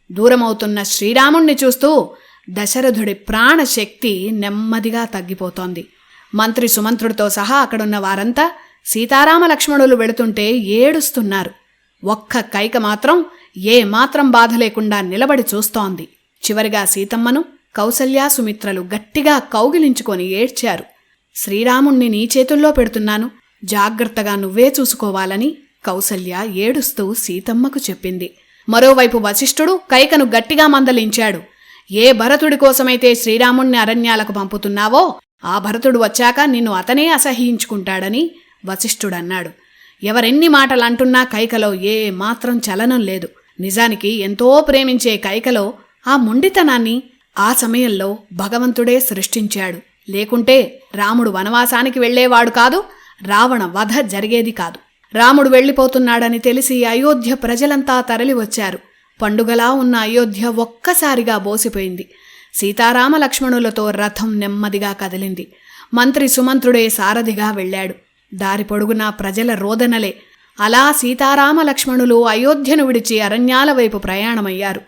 దూరమవుతున్న శ్రీరాముణ్ణి చూస్తూ దశరథుడి ప్రాణశక్తి నెమ్మదిగా తగ్గిపోతోంది. మంత్రి సుమంత్రుడితో సహా అక్కడున్న వారంతా సీతారామ లక్ష్మణులు వెళుతుంటే ఏడుస్తున్నారు. ఒక్క కైక మాత్రం ఏమాత్రం బాధ లేకుండా నిలబడి చూస్తోంది. చివరిగా సీతమ్మను కౌసల్యా సుమిత్రలు గట్టిగా కౌగిలించుకొని ఏడ్చారు. శ్రీరాముణ్ణి నీ చేతుల్లో పెడుతున్నాను, జాగ్రత్తగా నువ్వే చూసుకోవాలని కౌసల్య ఏడుస్తూ సీతమ్మకు చెప్పింది. మరోవైపు వశిష్ఠుడు కైకను గట్టిగా మందలించాడు. ఏ భరతుడి కోసమైతే శ్రీరాముణ్ణి అరణ్యాలకు పంపుతున్నావో ఆ భరతుడు వచ్చాక నిన్ను అతనే అసహ్యించుకుంటాడని వశిష్ఠుడన్నాడు. ఎవరెన్ని మాటలంటున్నా కైకలో ఏ మాత్రం చలనం లేదు. నిజానికి ఎంతో ప్రేమించే కైకలో ఆ మొండితనాన్ని ఆ సమయంలో భగవంతుడే సృష్టించాడు. లేకుంటే రాముడు వనవాసానికి వెళ్లేవాడు కాదు, రావణ వధ జరిగేది కాదు. రాముడు వెళ్లిపోతున్నాడని తెలిసి అయోధ్య ప్రజలంతా తరలివచ్చారు. పండుగలా ఉన్న అయోధ్య ఒక్కసారిగా బోసిపోయింది. సీతారామ లక్ష్మణులతో రథం నెమ్మదిగా కదిలింది. మంత్రి సుమంత్రుడే సారథిగా వెళ్లాడు. దారి పొడుగునా ప్రజల రోదనలే. అలా సీతారామ లక్ష్మణులు అయోధ్యను విడిచి అరణ్యాల వైపు ప్రయాణమయ్యారు.